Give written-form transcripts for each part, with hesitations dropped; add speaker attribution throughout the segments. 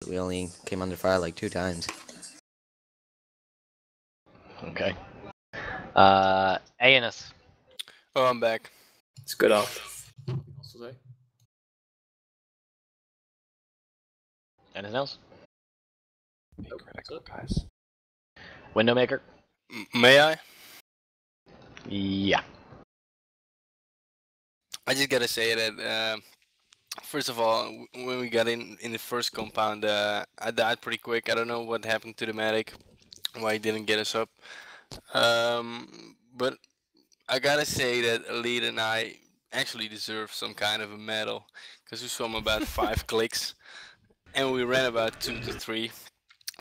Speaker 1: We only came under fire like 2 times.
Speaker 2: Okay. ANS.
Speaker 3: Oh, I'm back.
Speaker 4: It's good up.
Speaker 2: Anything else?
Speaker 4: Critical, guys.
Speaker 2: Windowmaker.
Speaker 3: May I?
Speaker 2: Yeah.
Speaker 3: I just gotta say that first of all, when we got in the first compound, I died pretty quick. I don't know what happened to the medic, why he didn't get us up. But I gotta say that Elite and I actually deserve some kind of a medal because we swam about 5 clicks and we ran about 2 to 3.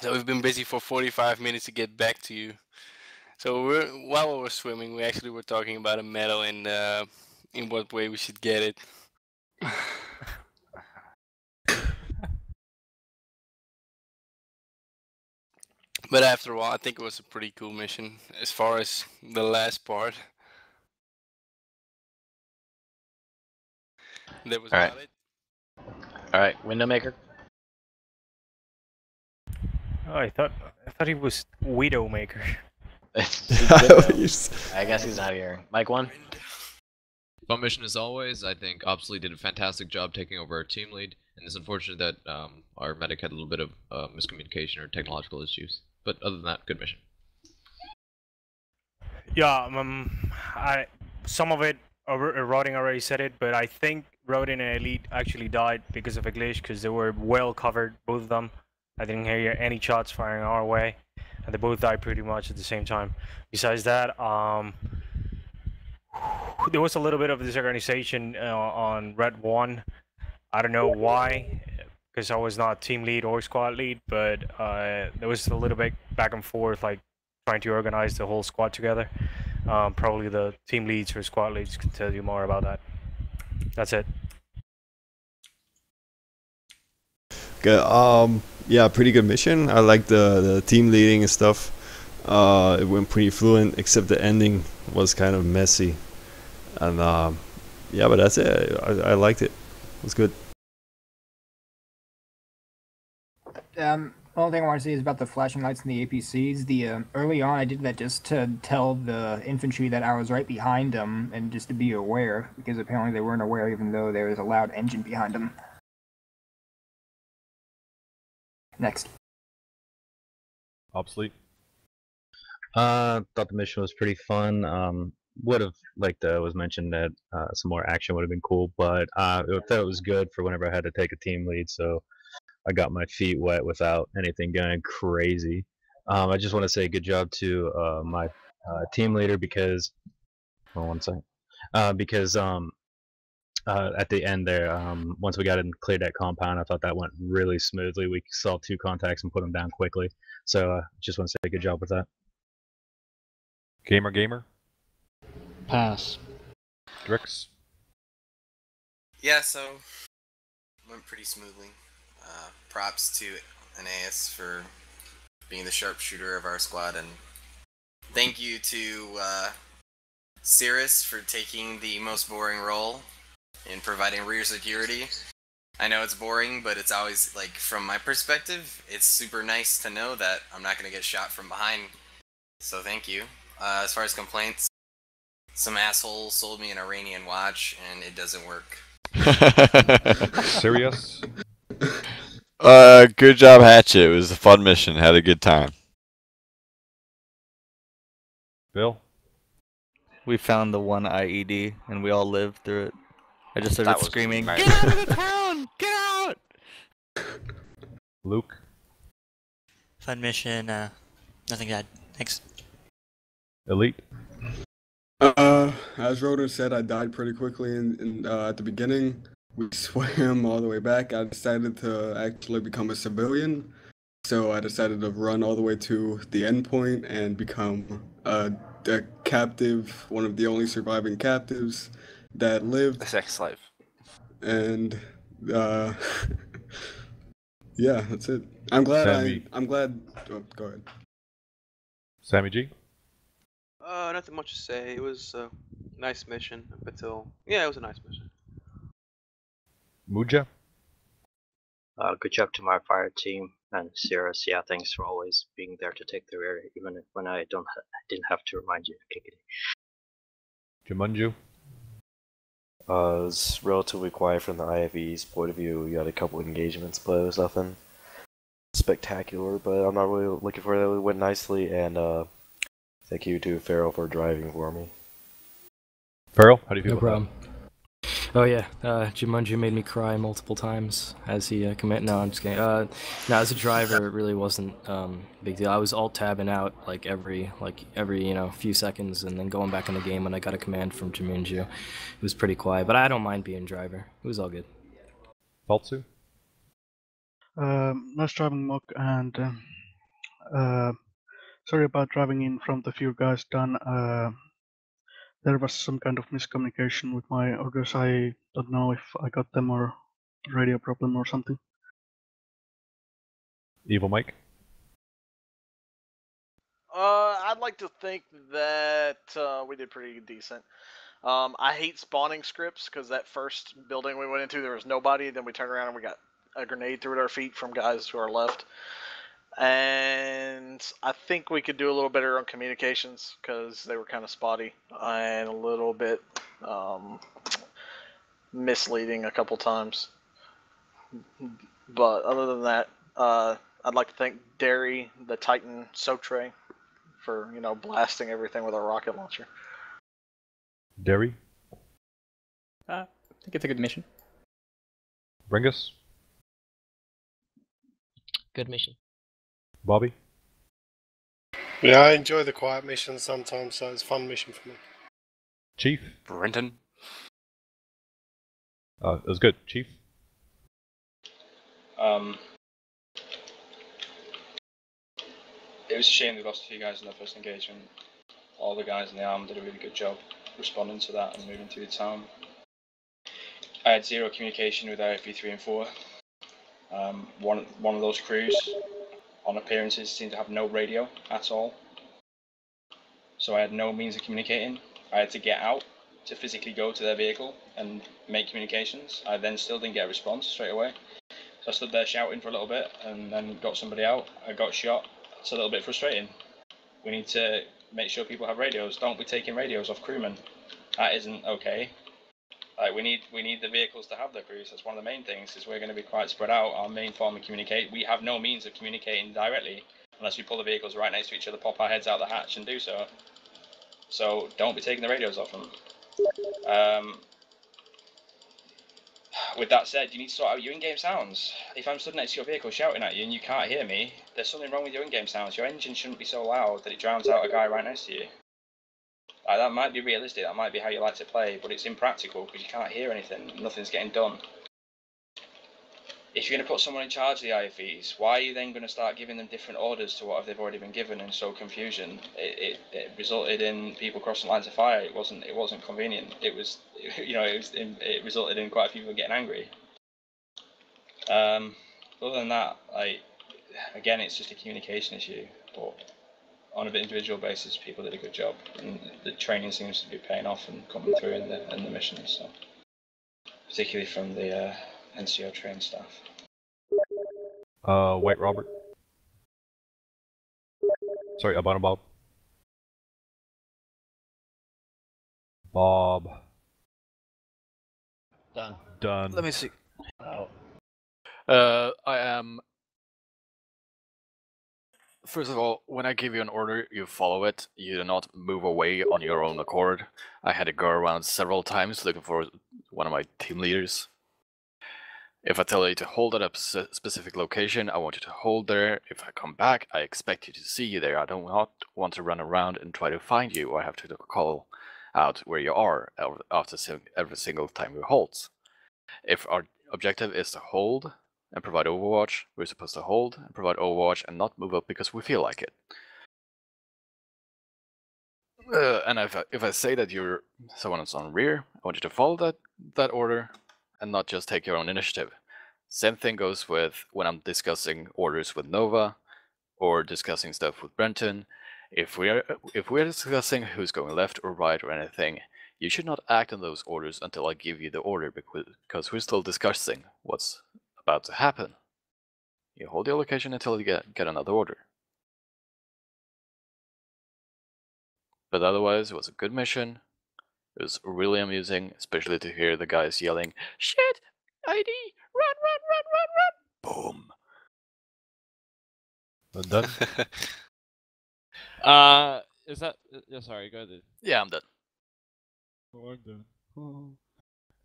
Speaker 3: So we've been busy for 45 minutes to get back to you. So while we were swimming, we actually were talking about a medal and in what way we should get it. But after all, I think it was a pretty cool mission as far as the last part. That was about it.
Speaker 2: Alright, Windowmaker.
Speaker 5: Oh, I thought he was Widowmaker.
Speaker 2: I guess he's out here. Mike 1.
Speaker 6: Fun mission as always. I think Obsolete did a fantastic job taking over our team lead, and it's unfortunate that our medic had a little bit of miscommunication or technological issues. But other than that, good mission.
Speaker 5: Yeah, some of it, Roding already said it, but I think Roding and Elite actually died because of a glitch, because they were well covered, both of them. I didn't hear any shots firing our way, and they both died pretty much at the same time. Besides that, there was a little bit of disorganization on Red 1. I don't know why, because I was not team lead or squad lead, but there was a little bit back and forth, like trying to organize the whole squad together. Probably the team leads or squad leads can tell you more about that. That's it.
Speaker 7: Good. Yeah, pretty good mission. I like the team leading and stuff. It went pretty fluent, except the ending was kind of messy. And yeah, but that's it. I liked it. It was good.
Speaker 8: Only thing I want to say is about the flashing lights and the APCs. The early on, I did that just to tell the infantry that I was right behind them, and just to be aware, because apparently they weren't aware, even though there was a loud engine behind them. Next.
Speaker 9: Obsolete.
Speaker 10: Thought the mission was pretty fun. Would have liked was mentioned that some more action would have been cool, but I thought it was good for whenever I had to take a team lead, so I got my feet wet without anything going crazy. I just want to say good job to my team leader because, hold on one second, because at the end there, once we got in cleared that compound, I thought that went really smoothly. We saw 2 contacts and put them down quickly, so just want to say good job with that.
Speaker 9: Gamer.
Speaker 2: Pass.
Speaker 9: Drix.
Speaker 11: Yeah, so went pretty smoothly. Props to Aeneas for being the sharpshooter of our squad, and thank you to Cirrus for taking the most boring role in providing rear security. I know it's boring, but it's always, like, from my perspective, it's super nice to know that I'm not going to get shot from behind, so thank you. As far as complaints, some asshole sold me an Iranian watch, and it doesn't work.
Speaker 9: Serious?
Speaker 12: Good job, Hatchet. It was a fun mission. Had a good time.
Speaker 9: Bill?
Speaker 13: We found the one IED, and we all lived through it. I just started screaming,
Speaker 12: nice.
Speaker 13: "Get out of the town! Get out!"
Speaker 9: Luke?
Speaker 14: Fun mission, nothing bad. Thanks.
Speaker 9: Elite?
Speaker 15: As Roden said, I died pretty quickly at the beginning. We swam all the way back. I decided to actually become a civilian, so I decided to run all the way to the end point and become a captive, one of the only surviving captives that lived.
Speaker 4: The sex life.
Speaker 15: And yeah, that's it. I'm glad.
Speaker 9: Sammy.
Speaker 15: I'm glad. Oh, go ahead.
Speaker 9: Sammy G?
Speaker 16: Nothing much to say. It was a nice mission up until... Yeah, it was a nice mission.
Speaker 9: Muja?
Speaker 4: Good job to my fire team and Sierras. Yeah, thanks for always being there to take the rear, even when I didn't have to remind you to kick it.
Speaker 9: Jumanju.
Speaker 17: It was relatively quiet from the IFE's point of view. We had a couple engagements, but it was nothing spectacular. But I'm not really looking for that. It went nicely, and thank you to Farrell for driving for me.
Speaker 9: Farrell, how do you feel
Speaker 18: No
Speaker 9: about
Speaker 18: problem. Oh yeah, Jumanji made me cry multiple times as he commit. No, I'm just kidding. No, as a driver, it really wasn't a big deal. I was alt tabbing out like every few seconds, and then going back in the game when I got a command from Jumanji. It was pretty quiet, but I don't mind being driver. It was all good.
Speaker 9: Faltsu?
Speaker 19: Nice driving, Mock, and sorry about driving in front of you guys, Dan. There was some kind of miscommunication with my orders. I don't know if I got them or radio problem or something.
Speaker 9: Evil Mike?
Speaker 20: I'd like to think that we did pretty decent. I hate spawning scripts because that first building we went into, there was nobody. Then we turned around and we got a grenade through at our feet from guys to our left. And I think we could do a little better on communications because they were kind of spotty and a little bit misleading a couple times. But other than that, I'd like to thank Derry, the Titan Sotre, for blasting everything with our rocket launcher.
Speaker 9: Derry?
Speaker 21: I think it's a good mission.
Speaker 9: Bringus?
Speaker 22: Good mission.
Speaker 9: Bobby?
Speaker 23: Yeah, I enjoy the quiet missions sometimes, so it's a fun mission for me.
Speaker 9: Chief?
Speaker 24: Brenton?
Speaker 9: It was good. Chief?
Speaker 25: It was a shame we lost a few guys in the first engagement. All the guys in the Arma did a really good job responding to that and moving through the town. I had zero communication with IFB 3 and 4. One of those crews on appearances seemed to have no radio at all. So I had no means of communicating. I had to get out to physically go to their vehicle and make communications. I then still didn't get a response straight away. So I stood there shouting for a little bit and then got somebody out. I got shot. It's a little bit frustrating. We need to make sure people have radios. Don't be taking radios off crewmen. That isn't okay. Like we need the vehicles to have their crews. That's one of the main things. Is we're going to be quite spread out. Our main form of communicate. We have no means of communicating directly unless we pull the vehicles right next to each other, pop our heads out the hatch, and do so. So don't be taking the radios off them. With that said, you need to sort out your in-game sounds. If I'm stood next to your vehicle shouting at you and you can't hear me, there's something wrong with your in-game sounds. Your engine shouldn't be so loud that it drowns out a guy right next to you. That might be realistic, that might be how you like to play, but it's impractical because you can't hear anything, nothing's getting done. If you're going to put someone in charge of the IFEs, why are you then going to start giving them different orders to what they've already been given and sow confusion? It resulted in people crossing lines of fire. It wasn't convenient. It resulted in quite a few people getting angry. Other than that, again, it's just a communication issue. But on an individual basis, people did a good job, and the training seems to be paying off and coming through in the missions. So, particularly from the NCO trained staff.
Speaker 9: White Robert. Sorry, Abana Bob. Bob.
Speaker 22: Done.
Speaker 9: Done.
Speaker 24: Let me see.
Speaker 22: Oh.
Speaker 24: I am. First of all, when I give you an order, you follow it. You do not move away on your own accord. I had to go around several times looking for one of my team leaders. If I tell you to hold at a specific location, I want you to hold there. If I come back, I expect you to see you there. I don't want to run around and try to find you, or have to call out where you are after every single time we halt. If our objective is to hold and provide overwatch, we're supposed to hold and provide overwatch and not move up because we feel like it. And if I say that you're someone that's on rear, I want you to follow that order and not just take your own initiative. Same thing goes with when I'm discussing orders with Nova or discussing stuff with Brenton. If we're discussing who's going left or right or anything, you should not act on those orders until I give you the order, because we're still discussing what's about to happen. You hold your location until you get another order. But otherwise, it was a good mission. It was really amusing, especially to hear the guys yelling, "Shit! ID! Run, run, run, run, run!" Boom.
Speaker 9: Done?
Speaker 1: Is that? Yeah, sorry, go ahead.
Speaker 24: Yeah, I'm done.
Speaker 1: Oh, I'm done.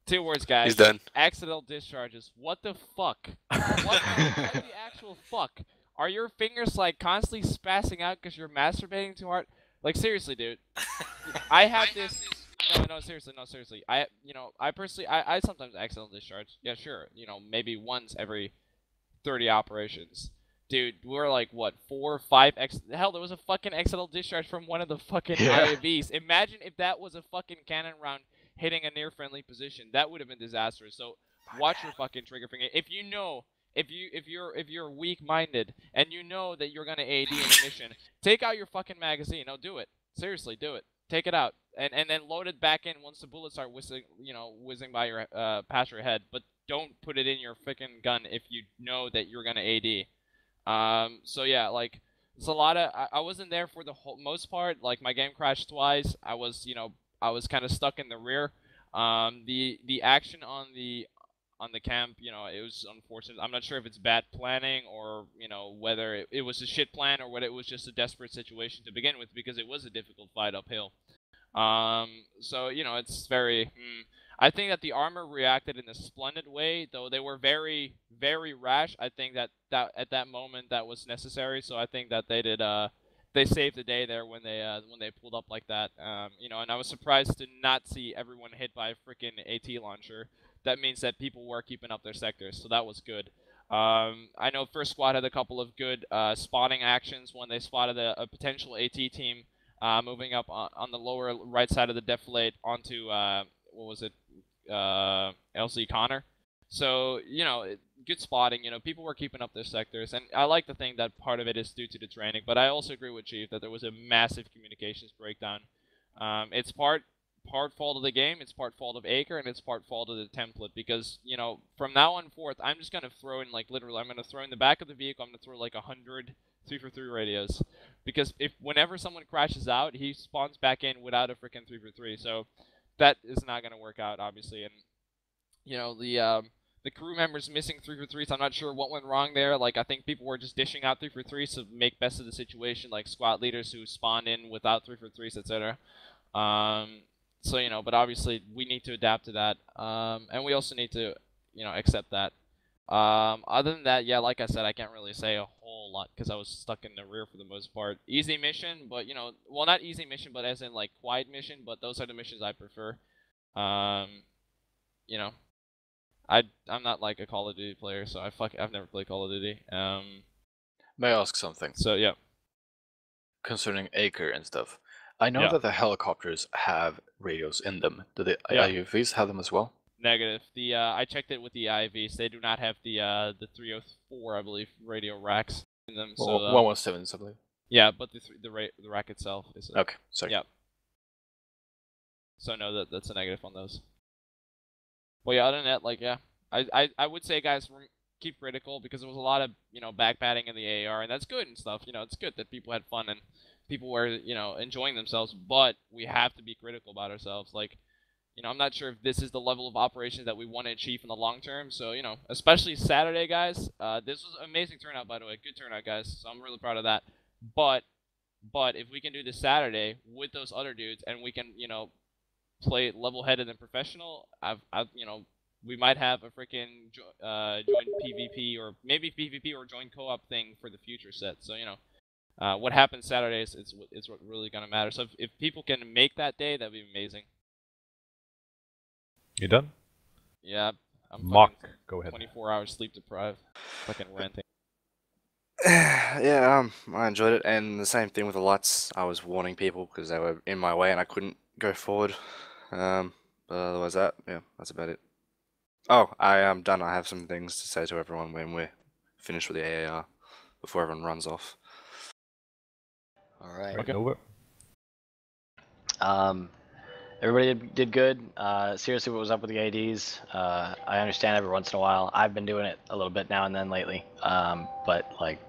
Speaker 1: 2 words, guys.
Speaker 3: He's done.
Speaker 1: Accidental discharges. What the fuck? What the actual fuck? Are your fingers like constantly spazzing out because you're masturbating too hard? Like seriously, dude. I have this. No, seriously, no, seriously. I personally, I sometimes accidental discharge. Yeah, sure. Maybe once every 30 operations. Dude, we're like, what, 4 or 5 hell, there was a fucking accidental discharge from one of the fucking IAVs. Imagine if that was a fucking cannon round hitting a near-friendly position. That would have been disastrous. So, watch your fucking trigger finger. If you're weak-minded, and you know that you're gonna AD in a mission, take out your fucking magazine. No, do it. Seriously, do it. Take it out. And then load it back in once the bullets start whizzing by your, past your head. But don't put it in your freaking gun if you know that you're gonna AD. So yeah, like, it's a lot of, I wasn't there for the most part. Like, my game crashed twice. I was kind of stuck in the rear. The action on the camp, it was unfortunate. I'm not sure if it's bad planning or, whether it was a shit plan or whether it was just a desperate situation to begin with, because it was a difficult fight uphill. So, it's very, I think that the Arma reacted in a splendid way, though they were very, very rash. I think that at that moment that was necessary. So I think that they saved the day there when they pulled up like that. And I was surprised to not see everyone hit by a freaking AT launcher. That means that people were keeping up their sectors, so that was good. I know First Squad had a couple of good spotting actions when they spotted a potential AT team moving up on the lower right side of the defilade onto what was it, LZ Connor. So, good spotting. People were keeping up their sectors, and I like to think that part of it is due to the training, but I also agree with Chief that there was a massive communications breakdown. It's part fault of the game, it's part fault of Acre, and it's part fault of the template, because, from now on forth, I'm just going to throw in, like, literally, I'm going to throw in the back of the vehicle, I'm going to throw, like, 100 3-for-3 radios, because whenever someone crashes out, he spawns back in without a freaking 3-for-3, so that is not going to work out, obviously. And the crew members missing 3-for-3s, I'm not sure what went wrong there. Like, I think people were just dishing out 3-for-3s to make best of the situation, like squad leaders who spawned in without 3-for-3s, etc. So, but obviously we need to adapt to that, and we also need to accept that. Other than that, yeah, like I said, I can't really say a whole lot because I was stuck in the rear for the most part. Easy mission, but well, not easy mission, but as in like quiet mission. But those are the missions I prefer. I'm not like a Call of Duty player, so I've never played Call of Duty.
Speaker 24: May I ask something?
Speaker 1: So yeah,
Speaker 24: concerning Acre and stuff. I know
Speaker 1: Yeah.
Speaker 24: that the helicopters have radios in them. Do the
Speaker 1: Yeah.
Speaker 24: IUVs have them as well?
Speaker 1: negative. I checked it with the IVs. They do not have the 304, I believe, radio racks in them. So
Speaker 24: 117, I believe.
Speaker 1: yeah, but the rack itself is
Speaker 24: Okay, sorry.
Speaker 1: Yeah. So no, that's a negative on those. Well, yeah, other than that, like, yeah, I would say, guys, keep critical, because there was a lot of backpatting in the AR, and that's good and stuff. It's good that people had fun and people were enjoying themselves, but we have to be critical about ourselves. Like, I'm not sure if this is the level of operations that we want to achieve in the long term. So, especially Saturday, guys. This was an amazing turnout, by the way. Good turnout, guys. So I'm really proud of that. But if we can do this Saturday with those other dudes, and we can, play level-headed and professional, we might have a freaking joint PvP, or maybe PvP or joint co-op thing for the future set. So, what happens Saturday is what really gonna matter. So if people can make that day, that'd be amazing.
Speaker 9: You done?
Speaker 1: Yeah, I'm
Speaker 9: Mock,
Speaker 1: fucking
Speaker 9: go ahead.
Speaker 1: 24 hours sleep deprived. Fucking ranting.
Speaker 3: Yeah, I enjoyed it, and the same thing with the lights. I was warning people because they were in my way and I couldn't go forward. But otherwise that's about it. Oh, I am done. I have some things to say to everyone when we're finished with the AAR before everyone runs off.
Speaker 2: All right.
Speaker 9: Okay. Over.
Speaker 2: Everybody did good. Seriously, what was up with the ADs? I understand every once in a while. I've been doing it a little bit now and then lately. But like